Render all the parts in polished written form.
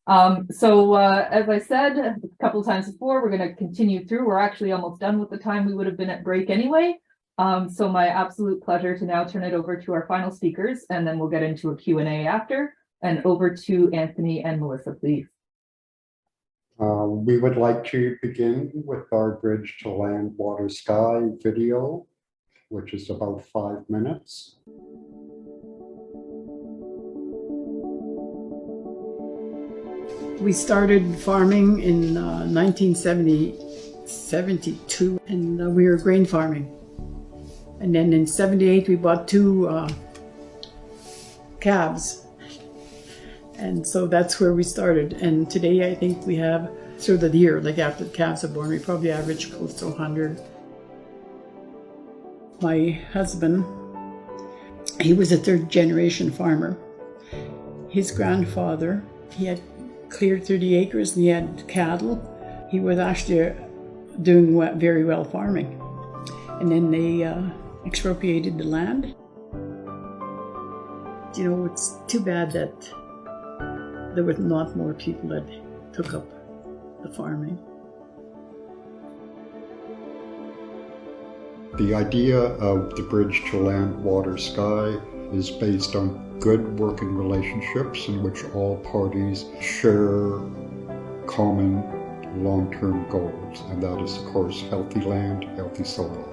As I said a couple times before, we're going to continue through. We're actually almost done with the time we would have been at break anyway. So my absolute pleasure to now turn it over to our final speakers, and then we'll get into a Q&A after. And over to Anthony and Melissa, please. We would like to begin with our Bridge to Land, Water, Sky video, which is about 5 minutes. We started farming in 1972, and we were grain farming. And then in 78, we bought 2 calves. And so that's where we started. And today I think we have, through the year, like after the calves are born, we probably average close to 100. My husband, he was a 3rd-generation farmer. His grandfather, he had cleared 30 acres and he had cattle. He was actually doing very well farming. And then they expropriated the land. You know, it's too bad that there were not more people that took up the farming. The idea of the Bridge to Land, Water, Sky is based on good working relationships in which all parties share common long-term goals, and that is, of course, healthy land, healthy soil.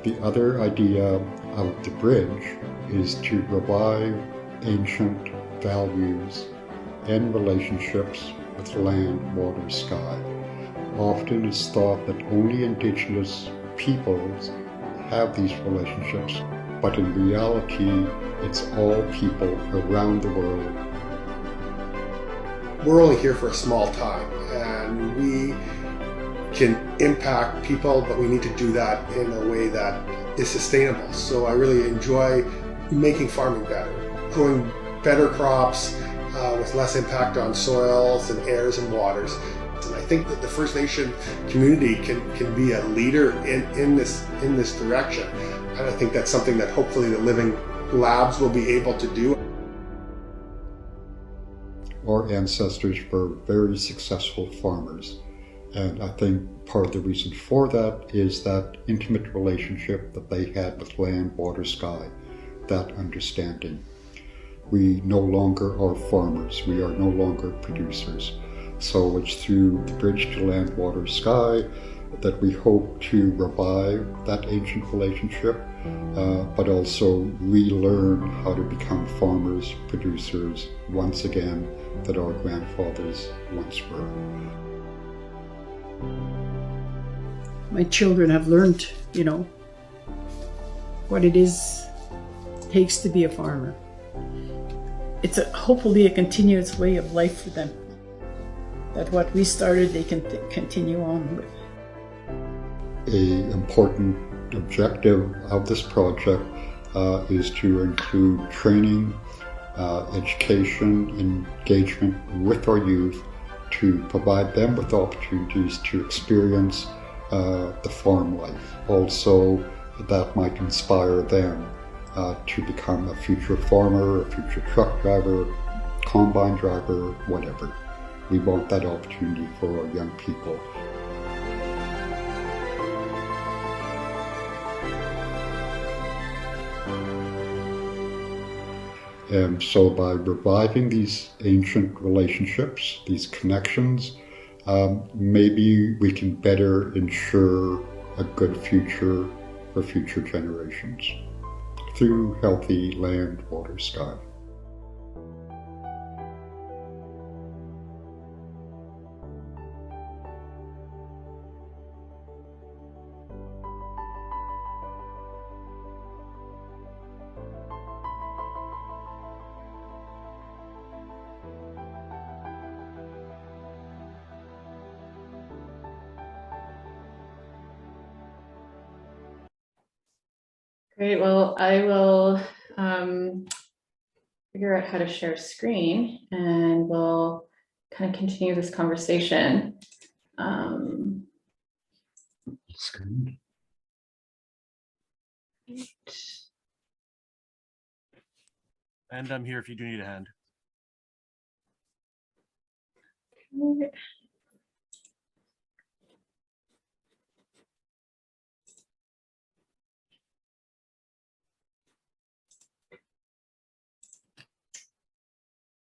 The other idea of the bridge is to revive ancient values and relationships with land, water, sky. Often it's thought that only Indigenous peoples have these relationships, but in reality, it's all people around the world. We're only here for a small time, and we can impact people, but we need to do that in a way that is sustainable. So I really enjoy making farming better, growing better crops with less impact on soils and airs and waters. And I think that the First Nation community can be a leader in this direction. And I think that's something that hopefully the Living Labs will be able to do. Our ancestors were very successful farmers. And I think part of the reason for that is that intimate relationship that they had with land, water, sky, that understanding. We no longer are farmers. We are no longer producers. So it's through the Bridge to Land, Water, Sky that we hope to revive that ancient relationship, but also relearn how to become farmers, producers once again that our grandfathers once were. My children have learned, you know, what it takes to be a farmer. It's hopefully a continuous way of life for them. That what we started, they can continue on with. An important objective of this project is to include training, education, engagement with our youth to provide them with opportunities to experience the farm life. Also, that might inspire them to become a future farmer, a future truck driver, combine driver, whatever. We want that opportunity for our young people. And so by reviving these ancient relationships, these connections, maybe we can better ensure a good future for future generations through healthy land, water, sky. Great, well, I will figure out how to share screen and we'll kind of continue this conversation. Screen. And I'm here if you do need a hand. All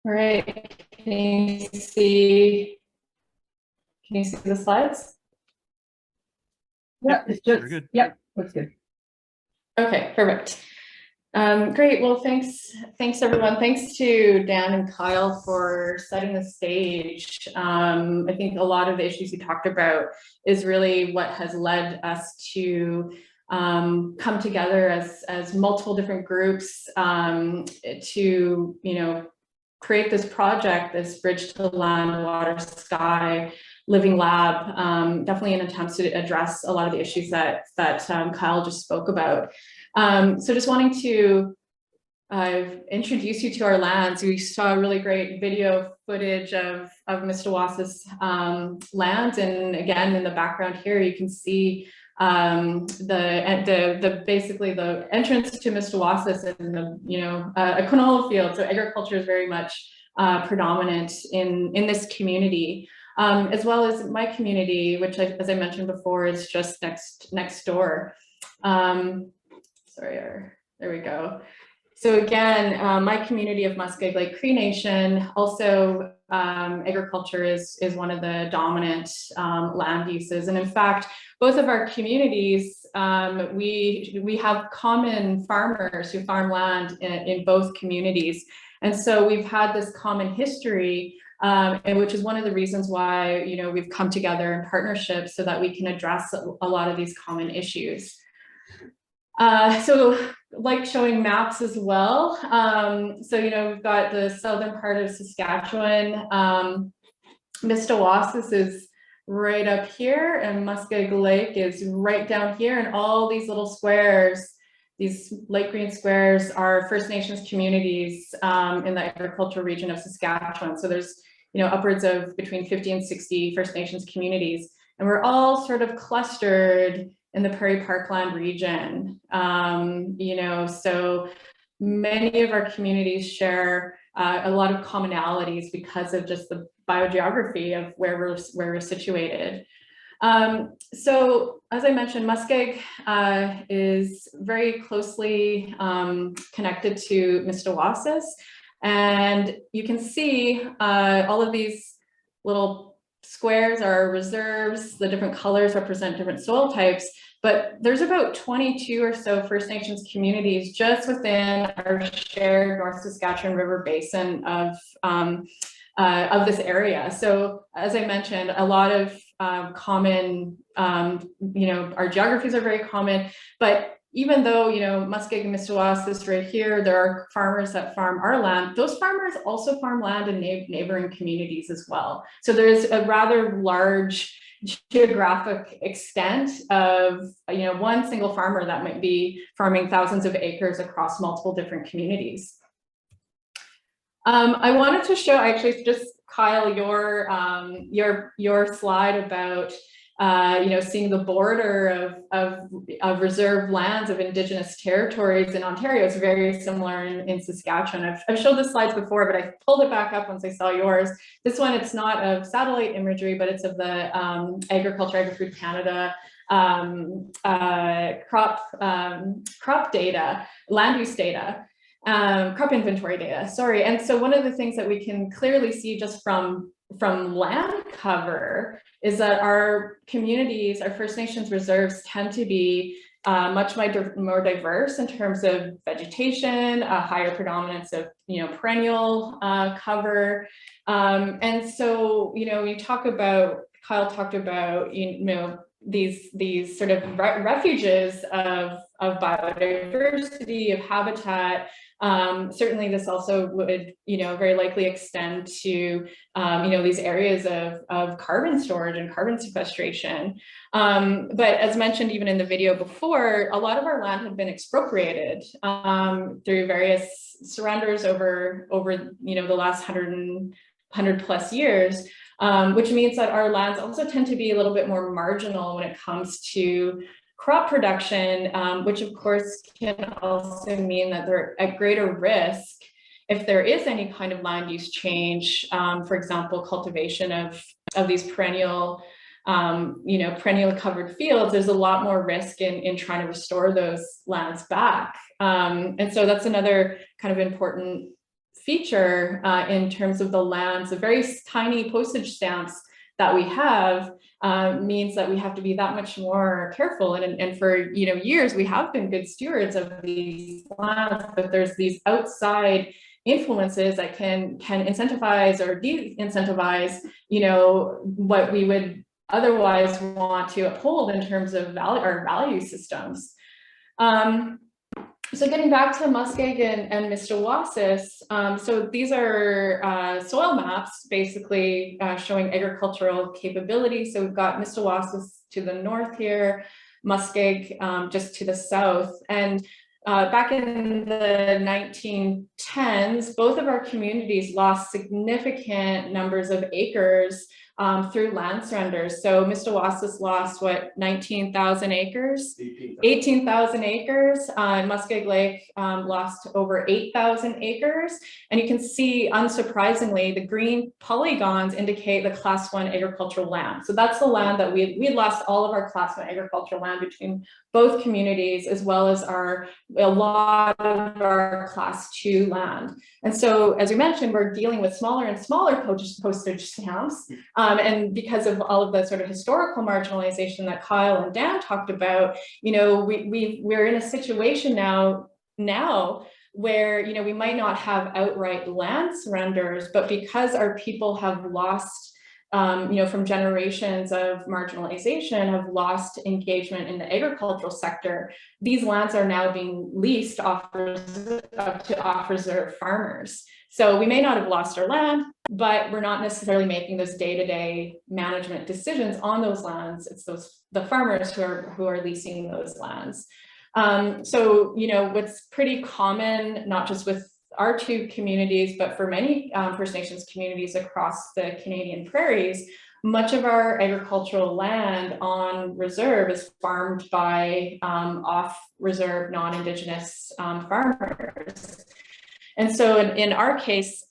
right, can you see the slides? Yeah, it's just, good. yep, looks good. Okay, perfect. Great. Well, thanks everyone. Thanks to Dan and Kyle for setting the stage. I think a lot of the issues we talked about is really what has led us to come together as multiple different groups to, create this project, this Bridge to Land, Water, Sky Living Lab, definitely in attempts to address a lot of the issues that Kyle just spoke about. So just wanting to introduce you to our lands. We saw a really great video footage of Mistawasis lands, and again in the background here you can see basically the entrance to Mistawasis and the a canola field. So agriculture is very much predominant in this community. As well as my community, which as I mentioned before, is just next door. There we go. So again, my community of Muskeg Lake Cree Nation, also agriculture is one of the dominant land uses. And in fact, both of our communities, we have common farmers who farm land in both communities. And so we've had this common history, and which is one of the reasons why we've come together in partnership so that we can address a lot of these common issues. So like showing maps as well. So we've got the southern part of Saskatchewan. Mistawasis is right up here, and Muskeg Lake is right down here, and all these little squares, these light green squares, are First Nations communities in the agricultural region of Saskatchewan. So there's upwards of between 50 and 60 First Nations communities, and we're all sort of clustered in the Prairie Parkland region. So many of our communities share a lot of commonalities because of just the biogeography of where we're situated. So as I mentioned, Muskeg is very closely connected to Mistawasis, and you can see all of these little squares are reserves. The different colors represent different soil types, but there's about 22 or so First Nations communities just within our shared North Saskatchewan River Basin of this area. So as I mentioned, a lot of common, our geographies are very common, but even though, Muskeg and Mistawasis right here, there are farmers that farm our land, those farmers also farm land in neighboring communities as well. So there's a rather large geographic extent of, one single farmer that might be farming thousands of acres across multiple different communities. I wanted to show actually just Kyle your slide about seeing the border of reserved lands of Indigenous territories in Ontario is very similar in Saskatchewan. I've showed the slides before, but I pulled it back up once I saw yours. This one, it's not of satellite imagery, but it's of the Agri-Food Canada crop data, land use data. Crop inventory data, sorry. And so one of the things that we can clearly see just from land cover is that our communities, our First Nations reserves, tend to be much more diverse in terms of vegetation, a higher predominance of perennial cover, and so we talk about, Kyle talked about these sort of refuges of biodiversity, of habitat. Certainly this also would, very likely extend to, these areas of carbon storage and carbon sequestration. But as mentioned, even in the video before, a lot of our land had been expropriated through various surrenders over the last 100 plus years, which means that our lands also tend to be a little bit more marginal when it comes to crop production, which of course can also mean that they're at greater risk if there is any kind of land use change, for example, cultivation of these perennial perennial covered fields, there's a lot more risk in trying to restore those lands back. And so that's another kind of important feature in terms of the lands. The very tiny postage stamps that we have means that we have to be that much more careful. And for years, we have been good stewards of these lands, but there's these outside influences that can incentivize or de-incentivize, what we would otherwise want to uphold in terms of our value systems. So getting back to Muskeg and Mistawasis, so these are soil maps basically showing agricultural capability. So we've got Mistawasis to the north here, Muskeg just to the south. And back in the 1910s, both of our communities lost significant numbers of acres through land surrenders. So Mistawasis lost 19,000 acres, 18,000 acres. Muskeg Lake lost over 8,000 acres. And you can see, unsurprisingly, the green polygons indicate the Class 1 agricultural land. So that's the land that we had lost all of our Class 1 agricultural land between both communities, as well as a lot of our Class 2 land. And so, as we mentioned, we're dealing with smaller and smaller postage stamps. And because of all of the sort of historical marginalization that Kyle and Dan talked about, we're in a situation now where, we might not have outright land surrenders, but because our people have lost, from generations of marginalization, have lost engagement in the agricultural sector, these lands are now being leased to off-reserve farmers. So we may not have lost our land, but we're not necessarily making those day-to-day management decisions on those lands. It's the farmers who are leasing those lands. So, what's pretty common, not just with our two communities, but for many First Nations communities across the Canadian prairies, much of our agricultural land on reserve is farmed by off-reserve non-Indigenous farmers. And so in our case,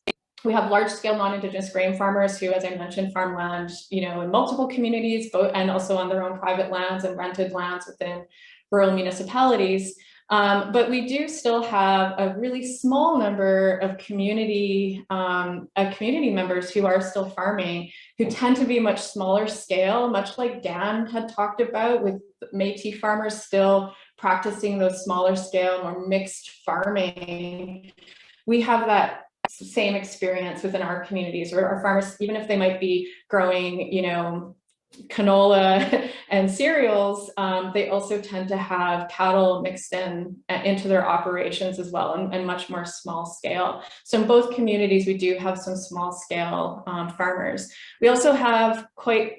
we have large-scale non-Indigenous grain farmers who, as I mentioned, farm land, in multiple communities, and also on their own private lands and rented lands within rural municipalities. But we do still have a really small number of community members who are still farming, who tend to be much smaller scale, much like Dan had talked about, with Métis farmers still practicing those smaller scale, more mixed farming. We have that same experience within our communities, where our farmers, even if they might be growing, canola and cereals, they also tend to have cattle mixed into their operations as well, and much more small scale. So in both communities, we do have some small scale farmers. We also have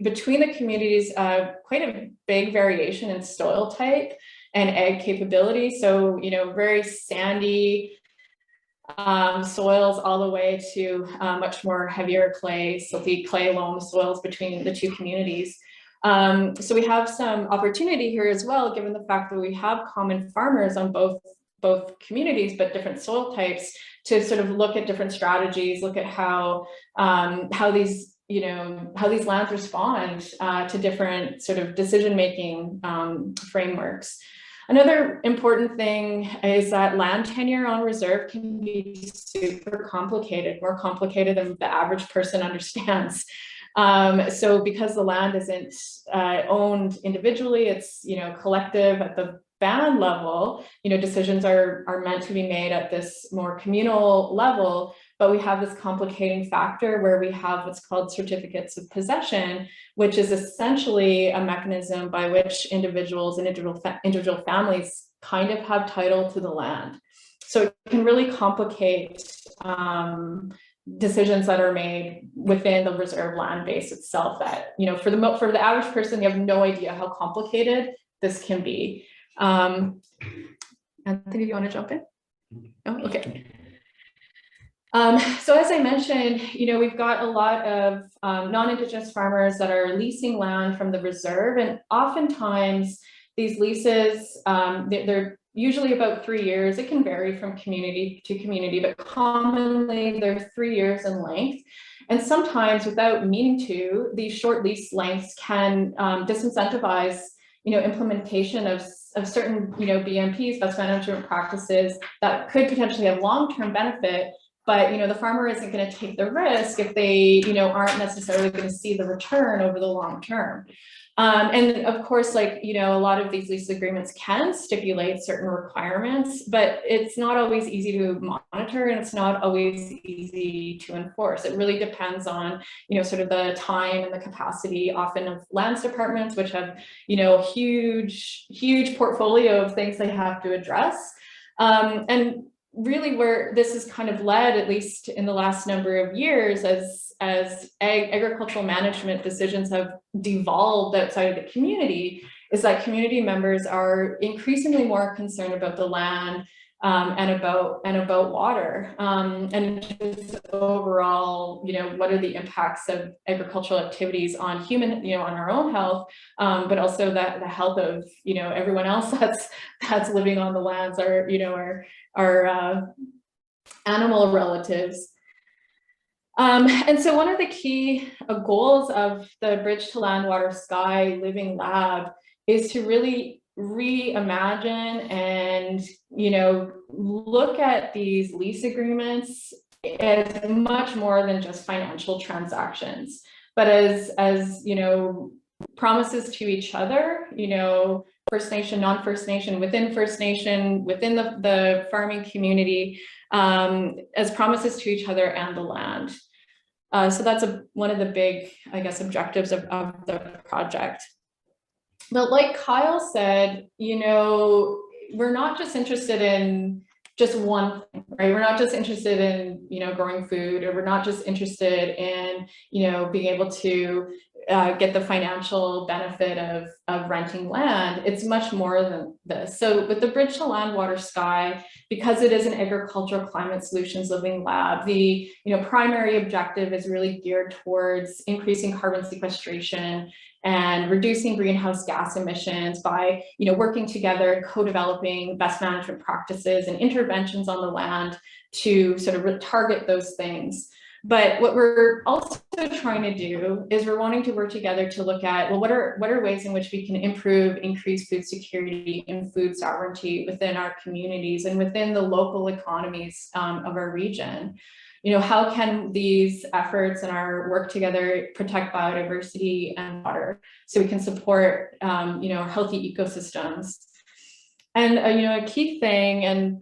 between the communities, quite a big variation in soil type and ag capability. So, very sandy soils all the way to much more heavier clay, silty clay loam soils between the two communities. So we have some opportunity here as well, given the fact that we have common farmers on both communities, but different soil types, to sort of look at different strategies, look at how these lands respond to different sort of decision-making frameworks. Another important thing is that land tenure on reserve can be super complicated, more complicated than the average person understands. So because the land isn't owned individually, it's collective at the band level, decisions are meant to be made at this more communal level, but we have this complicating factor where we have what's called certificates of possession, which is essentially a mechanism by which individual families kind of have title to the land. So it can really complicate decisions that are made within the reserve land base itself, that, for the average person, you have no idea how complicated this can be. Anthony, do you want to jump in? Oh, okay. So as I mentioned, we've got a lot of non-Indigenous farmers that are leasing land from the reserve, and oftentimes these leases, they're usually about 3 years. It can vary from community to community, but commonly they're 3 years in length. And sometimes, without meaning to, these short lease lengths can disincentivize, implementation of certain, BMPs, best management practices, that could potentially have long-term benefit. But the farmer isn't going to take the risk if they aren't necessarily going to see the return over the long term. And of course, a lot of these lease agreements can stipulate certain requirements, but it's not always easy to monitor, and it's not always easy to enforce. It really depends on, sort of the time and the capacity, often of lands departments, which have, huge portfolio of things they have to address. And really where this is kind of led, at least in the last number of years, as agricultural management decisions have devolved outside of the community, is that community members are increasingly more concerned about the land and about water, and just overall, what are the impacts of agricultural activities on human, on our own health, but also the health of, everyone else that's living on the lands, our animal relatives. And so one of the key goals of the Bridge to Land, Water, Sky Living Lab is to really reimagine and, look at these lease agreements as much more than just financial transactions, but as promises to each other, First Nation, non-First Nation, within First Nation, within the farming community, as promises to each other and the land. So that's one of the big, I guess, objectives of the project. But like Kyle said, we're not just interested in just one thing, right? We're not just interested in, growing food, or we're not just interested in, being able to get the financial benefit of renting land. It's much more than this. So with the Bridge to Land, Water, Sky, because it is an agricultural climate solutions living lab, the primary objective is really geared towards increasing carbon sequestration and reducing greenhouse gas emissions by working together, co-developing best management practices and interventions on the land to sort of target those things. But what we're also trying to do is we're wanting to work together to look at, well, what are ways in which we can increase food security and food sovereignty within our communities and within the local economies of our region. How can these efforts and our work together protect biodiversity and water so we can support, healthy ecosystems? And, a key thing, and,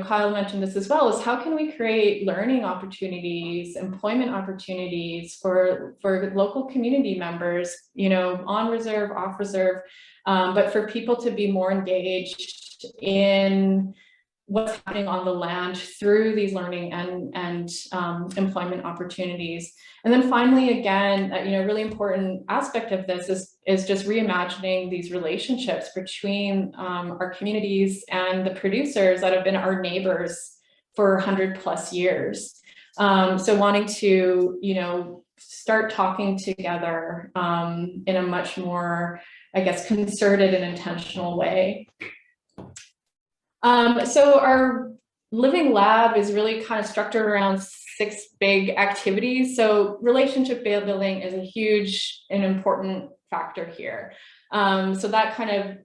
Kyle mentioned this as well, is how can we create learning opportunities, employment opportunities for local community members, on reserve, off reserve, but for people to be more engaged in what's happening on the land through these learning and employment opportunities. And then finally, again, a really important aspect of this is just reimagining these relationships between our communities and the producers that have been our neighbors for 100+ years. So wanting to, start talking together in a much more, I guess, concerted and intentional way. So our living lab is really kind of structured around 6 big activities. So relationship building is a huge and important factor here. So that kind of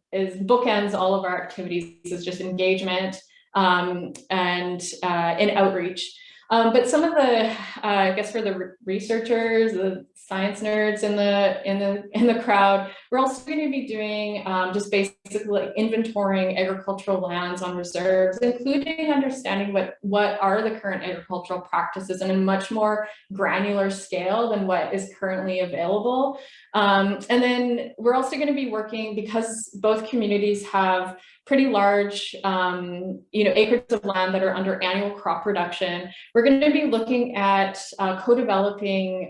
bookends all of our activities, is just engagement and outreach. But some of the, I guess, for the researchers, the science nerds in the crowd, we're also going to be doing just basically inventorying agricultural lands on reserves, including understanding what are the current agricultural practices on a much more granular scale than what is currently available. And then we're also going to be working, because both communities have pretty large, acres of land that are under annual crop production. We're going to be looking at co-developing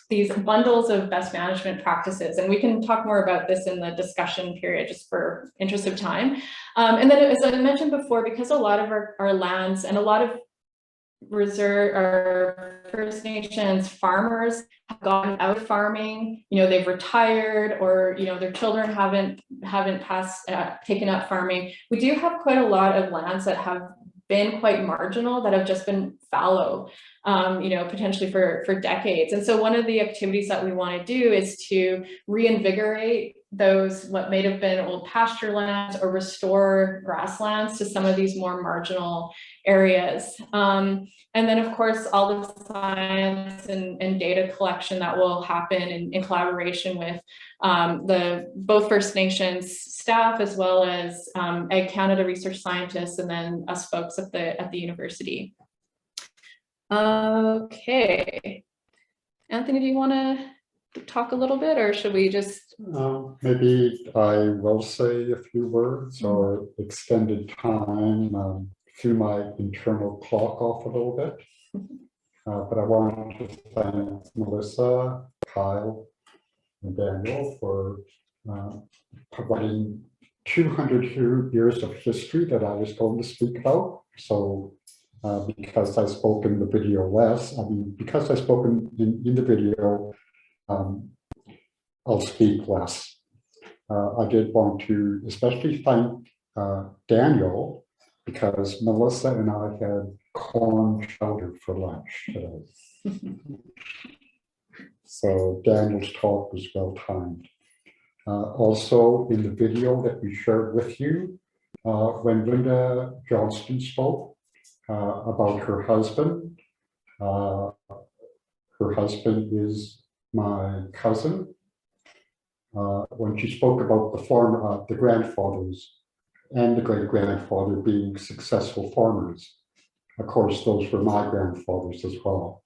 these bundles of best management practices, and we can talk more about this in the discussion period, just for interest of time. And then, as I mentioned before, because a lot of our lands and a lot of reserve or First Nations farmers have gotten out of farming, you know, they've retired, or, you know, their children haven't taken up farming. We do have quite a lot of lands that have been quite marginal, that have just been fallow, you know, potentially for decades. And so one of the activities that we want to do is to reinvigorate those, what may have been old pasture lands, or restore grasslands to some of these more marginal areas. And then, of course, all the science and data collection that will happen in collaboration with both First Nations staff, as well as Ag Canada research scientists, and then us folks at the university. Okay, Anthony, do you want to talk a little bit, or should we just? Maybe I will say a few words, or extended time through my internal clock off a little bit. But I want to thank Melissa, Kyle, and Daniel for providing 200 years of history that I was going to speak about. So because I spoke in the video less, because I spoke in the video, I'll speak less. I did want to especially thank Daniel, because Melissa and I had corn chowder for lunch today. So Daniel's talk was well timed. Also in the video that we shared with you, when Linda Johnston spoke about her husband is my cousin. When she spoke about the grandfathers and the great-grandfather being successful farmers, of course, those were my grandfathers as well.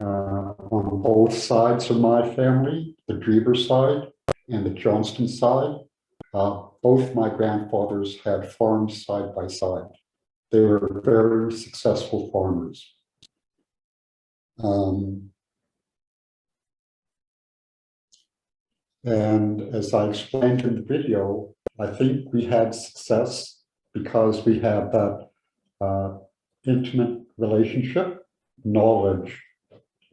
On both sides of my family, the Dreaver side and the Johnston side, both my grandfathers had farms side by side. They were very successful farmers. And as I explained in the video, I think we had success because we had that intimate relationship, knowledge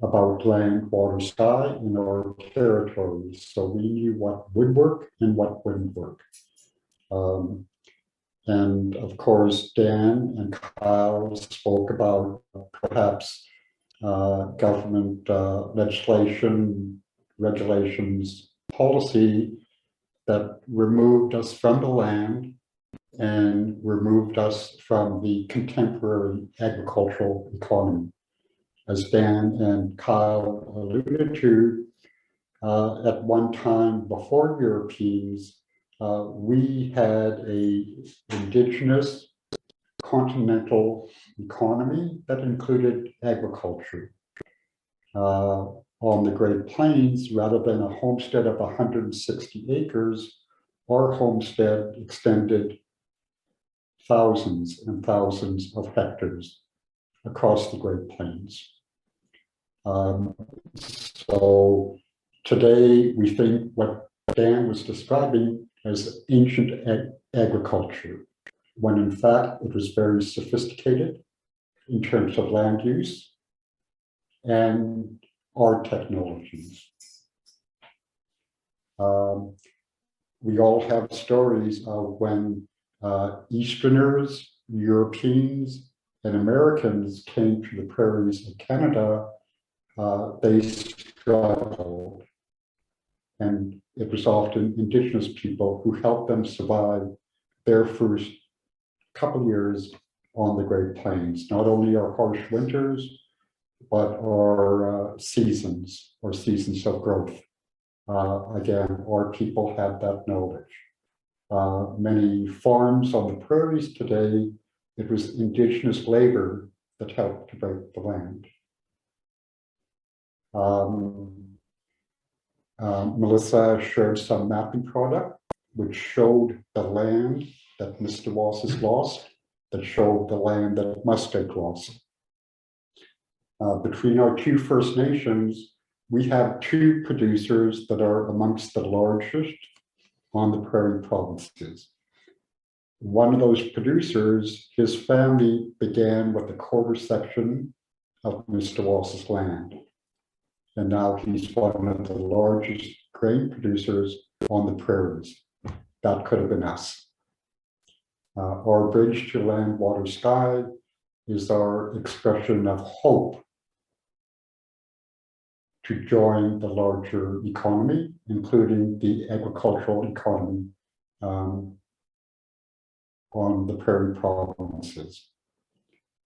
about land, water, sky in our territories. So we knew what would work and what wouldn't work. And of course, Dan and Kyle spoke about perhaps government legislation, regulations, policy that removed us from the land and removed us from the contemporary agricultural economy. As Dan and Kyle alluded to, at one time before Europeans, we had an indigenous continental economy that included agriculture. On the Great Plains, rather than a homestead of 160 acres, our homestead extended thousands and thousands of hectares across the Great Plains. So today we think what Dan was describing as ancient agriculture, when in fact it was very sophisticated in terms of land use and our technologies. We all have stories of when Easterners, Europeans, and Americans came to the prairies of Canada, they struggled. And it was often Indigenous people who helped them survive their first couple years on the Great Plains, not only our harsh winters, but our seasons of growth. Again, our people had that knowledge. Many farms on the prairies today, it was Indigenous labor that helped to break the land. Melissa shared some mapping product which showed the land that Mistawasis lost, that showed the land that Muskeg lost. Between our two First Nations, we have two producers that are amongst the largest on the prairie provinces. one of those producers, his family began with a quarter section of Mistawasis land. And now he's one of the largest grain producers on the prairies. That could have been us. Our bridge to land, water, sky is our expression of hope to join the larger economy, including the agricultural economy on the prairie provinces.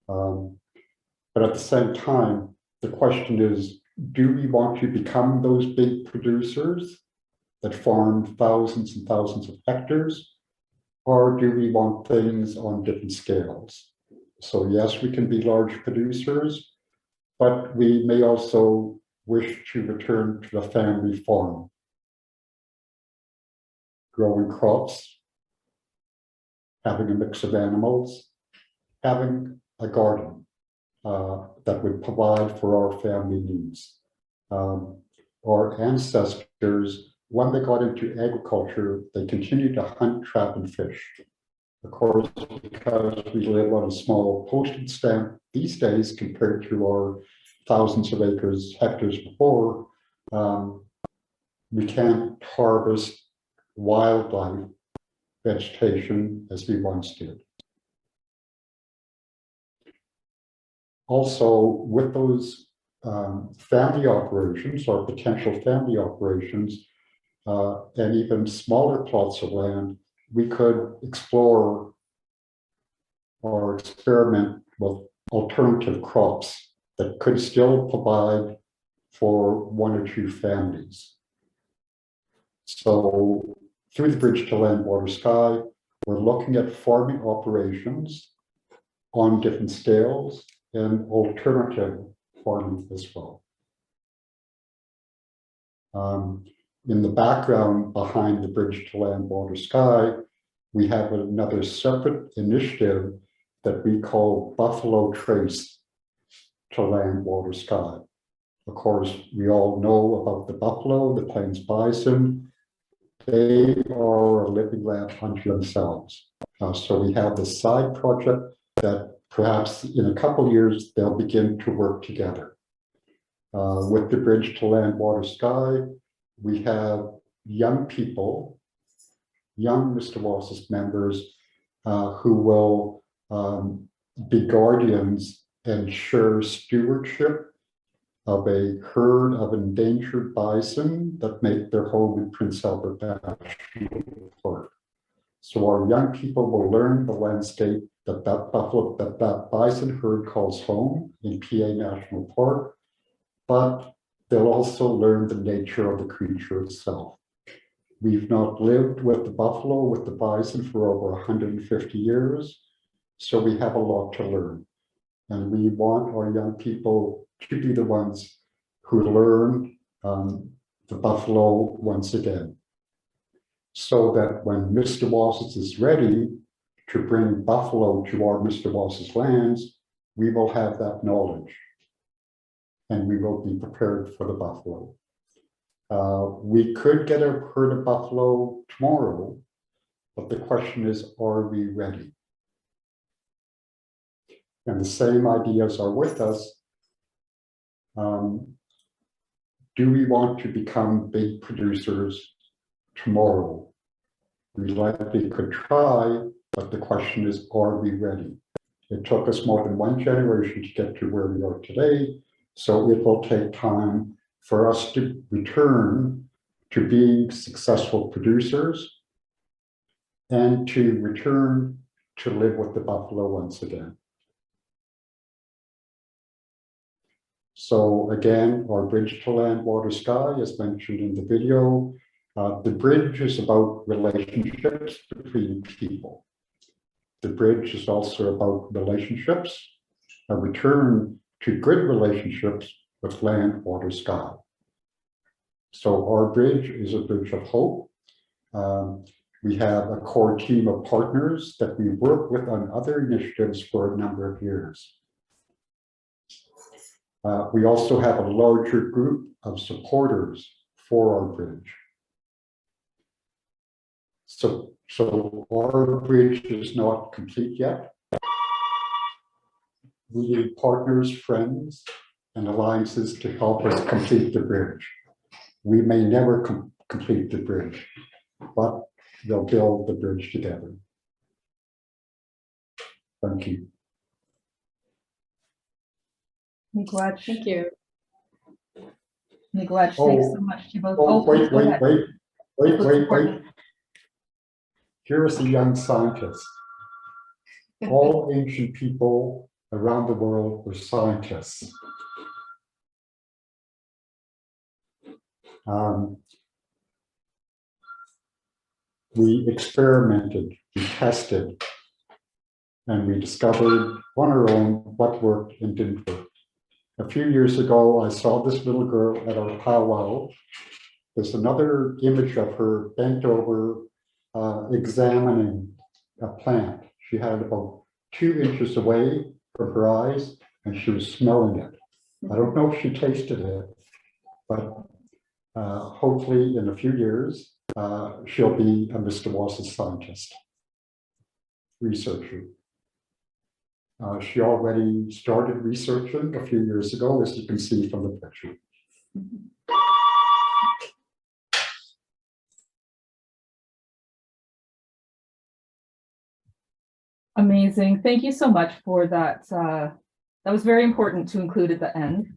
But at the same time, the question is, do we want to become those big producers that farm thousands and thousands of hectares, or do we want things on different scales? So yes, we can be large producers, but we may also wish to return to the family farm, growing crops, having a mix of animals, having a garden that would provide for our family needs. Our ancestors, when they got into agriculture, they continued to hunt, trap, and fish. Of course, because we live on a small postage stamp these days compared to our thousands of hectares before, we can't harvest wildlife vegetation as we once did. Also, with those family operations or potential family operations, and even smaller plots of land, we could explore or experiment with alternative crops that could still provide for one or two families. So through the Bridge to Land, Water, Sky, we're looking at farming operations on different scales and alternative farming as well. In the background behind the Bridge to Land, Water, Sky, we have another separate initiative that we call Buffalo Trace to Land, Water, Sky. Of course, we all know about the buffalo, the plains bison. They are a living land unto themselves. So we have this side project that perhaps in a couple of years, they'll begin to work together. With the Bridge to Land, Water, Sky, we have young people, young Mistawasis members who will be guardians and share stewardship of a herd of endangered bison that make their home in Prince Albert National Park. So our young people will learn the landscape that bison herd calls home in PA National Park, but they'll also learn the nature of the creature itself. We've not lived with the buffalo, with the bison for over 150 years, so we have a lot to learn. And we want our young people to be the ones who learn the buffalo once again, so that when Mistawasis is ready to bring buffalo to our Mistawasis lands, we will have that knowledge and we will be prepared for the buffalo. We could get a herd of buffalo tomorrow, but the question is, are we ready? And the same ideas are with us. Do we want to become big producers tomorrow? We likely could try, but the question is, are we ready? It took us more than one generation to get to where we are today, so it will take time for us to return to being successful producers and to return to live with the buffalo once again. So again, our Bridge to Land, Water, Sky, as mentioned in the video, the bridge is about relationships between people. The bridge is also about relationships, a return to good relationships with land, water, sky. So our bridge is a bridge of hope. We have a core team of partners that we work with on other initiatives for a number of years. We also have a larger group of supporters for our bridge. So So our bridge is not complete yet. We need partners, friends, and alliances to help us complete the bridge. We may never complete the bridge, but they'll build the bridge together. Thank you. Miigwech. Thank you. Miigwech, thanks so much to both. Wait, go ahead. wait. Here's a young scientist. All ancient people around the world were scientists. We experimented, we tested, and we discovered on our own what worked and didn't work. A few years ago, I saw this little girl at our powwow. There's another image of her bent over, examining a plant. She had it about 2 inches away from her eyes, and she was smelling it. I don't know if she tasted it, but hopefully in a few years, she'll be a Mistawasis scientist, researcher. She already started researching a few years ago, as you can see from the picture. Amazing. Thank you so much for that. That was very important to include at the end.